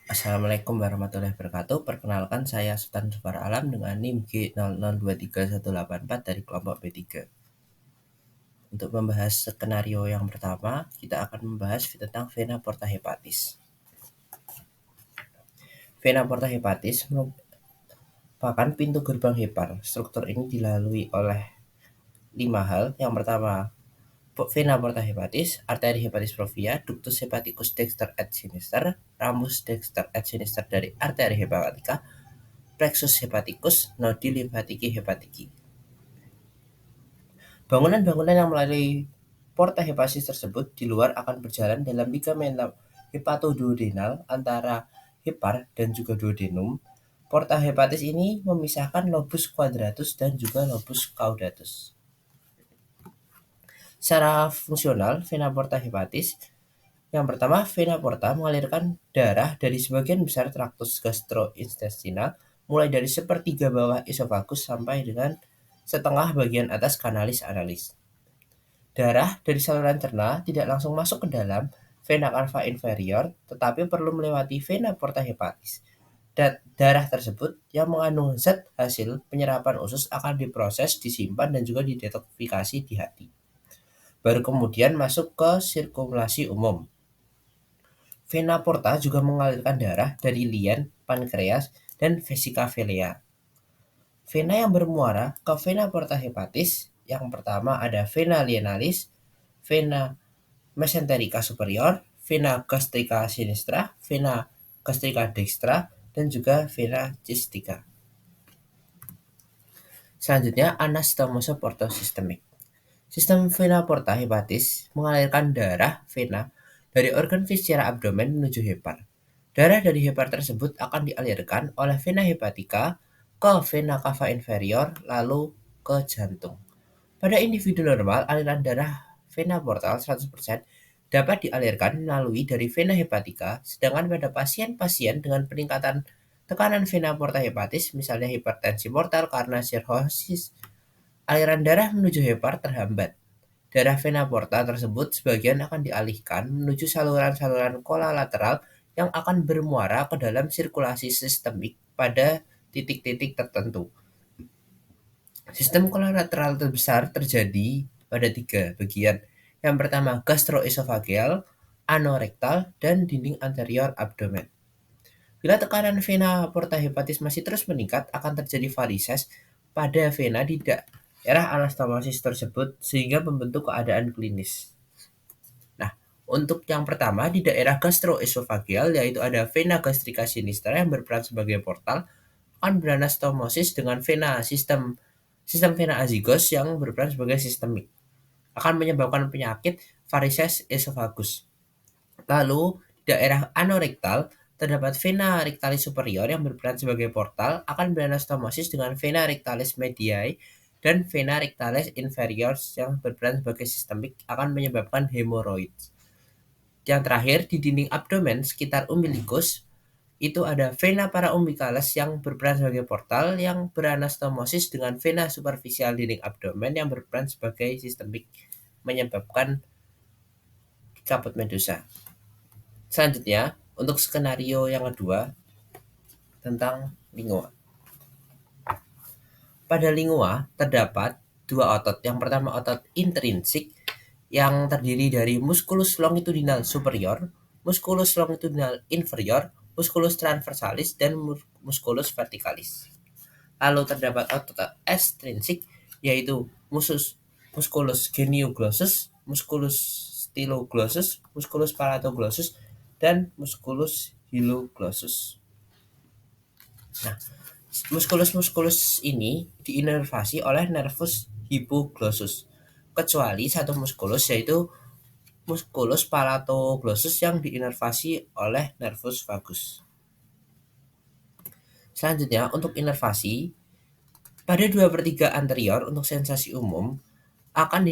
Assalamualaikum warahmatullahi wabarakatuh. Perkenalkan saya Sultan Zufar Alam dengan NIM G002318 dari kelompok B3. Untuk membahas skenario yang pertama, kita akan membahas tentang vena porta hepatis. Vena porta hepatis merupakan pintu gerbang hepar. Struktur ini dilalui oleh 5 hal. Yang pertama, vena porta hepatis, arteri hepatis provia, ductus hepaticus dexter et sinister, ramus dexter et sinister dari arteri hepatica, plexus hepaticus, nodi limfatiki hepatiki. Bangunan-bangunan yang melalui porta hepatis tersebut di luar akan berjalan dalam ligamen hepatoduodenal antara hepar dan juga duodenum. Porta hepatis ini memisahkan lobus quadratus dan juga lobus caudatus. Secara fungsional, vena porta hepatis yang pertama, vena porta mengalirkan darah dari sebagian besar traktus gastrointestinal mulai dari sepertiga bawah esofagus sampai dengan setengah bagian atas kanalis analis. Darah dari saluran cerna tidak langsung masuk ke dalam vena cava inferior, tetapi perlu melewati vena porta hepatis. Darah tersebut yang mengandung zat hasil penyerapan usus akan diproses, disimpan, dan juga didetoksifikasi di hati. Baru kemudian masuk ke sirkulasi umum. Vena porta juga mengalirkan darah dari lien, pankreas, dan vesika velea. Vena yang bermuara ke vena porta hepatis yang pertama ada vena lienalis, vena mesenterica superior, vena gastrica sinistra, vena gastrica dextra, dan juga vena cystica. Selanjutnya, anastomosa portosistemik. Sistem vena porta hepatis mengalirkan darah vena dari organ viscera abdomen menuju hepar. Darah dari hepar tersebut akan dialirkan oleh vena hepatica ke vena cava inferior lalu ke jantung. Pada individu normal, aliran darah vena portal 100% dapat dialirkan melalui dari vena hepatica, sedangkan pada pasien-pasien dengan peningkatan tekanan vena porta hepatis, misalnya hipertensi portal karena sirhosis, aliran darah menuju hepar terhambat. Darah vena porta tersebut sebagian akan dialihkan menuju saluran-saluran kolalateral yang akan bermuara ke dalam sirkulasi sistemik pada titik-titik tertentu. Sistem kolalateral terbesar terjadi pada 3 bagian. Yang pertama gastroesofageal, anorektal, dan dinding anterior abdomen. Bila tekanan vena porta hepatis masih terus meningkat, akan terjadi varises pada vena di daerah anastomosis tersebut sehingga membentuk keadaan klinis. Nah, untuk yang pertama di daerah gastroesofageal yaitu ada vena gastrica sinistra yang berperan sebagai portal akan beranastomosis dengan sistem vena azygos yang berperan sebagai sistemik. Akan menyebabkan penyakit varises esofagus. Lalu, di daerah anorektal terdapat vena rectalis superior yang berperan sebagai portal akan beranastomosis dengan vena rectalis mediae dan vena rectalis inferior yang berperan sebagai sistemik akan menyebabkan hemoroid. Yang terakhir di dinding abdomen sekitar umbilicus itu ada vena paraumbilicalis yang berperan sebagai portal yang beranastomosis dengan vena superficial dinding abdomen yang berperan sebagai sistemik menyebabkan kaput medusa. Selanjutnya, untuk skenario yang kedua tentang lingua. Pada lingua terdapat dua otot. Yang pertama otot intrinsik yang terdiri dari musculus longitudinal superior, musculus longitudinal inferior, musculus transversalis, dan musculus verticalis. Lalu terdapat otot extrinsik yaitu musculus genioglossus, musculus styloglossus, musculus palatoglossus, dan musculus hyloglossus. Nah, muskulus-muskulus ini diinervasi oleh nervus hypoglossus, kecuali satu muskulus yaitu musculus palatoglossus yang diinervasi oleh nervus vagus. Selanjutnya, untuk inervasi, pada 2/3 anterior untuk sensasi umum akan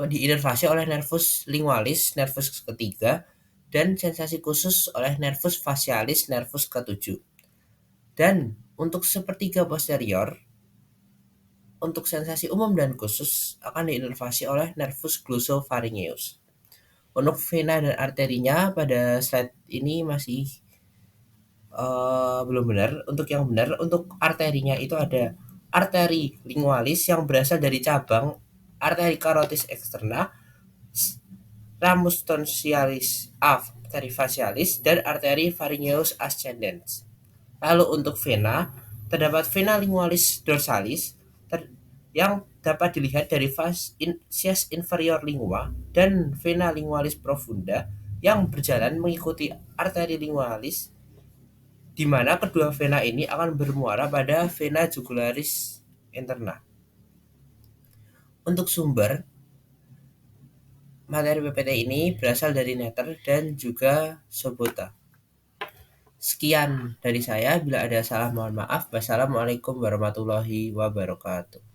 diinervasi oleh nervus lingualis, nervus ketiga, dan sensasi khusus oleh nervus facialis, nervus ketujuh. Dan untuk sepertiga posterior, untuk sensasi umum dan khusus akan diinervasi oleh nervus glossopharyngeus. Untuk vena dan arterinya pada slide ini masih belum benar. Untuk yang benar, untuk arterinya itu ada arteri lingualis yang berasal dari cabang arteri carotis externa, ramus tonsialis arteri facialis, dan arteri pharyngeus ascendens. Lalu untuk vena, terdapat vena lingualis dorsalis yang dapat dilihat dari sias inferior lingua dan vena lingualis profunda yang berjalan mengikuti arteri lingualis, di mana kedua vena ini akan bermuara pada vena jugularis interna. Untuk sumber, materi PPT ini berasal dari Netter dan juga Sobota. Sekian dari saya, bila ada salah mohon maaf. Wassalamualaikum warahmatullahi wabarakatuh.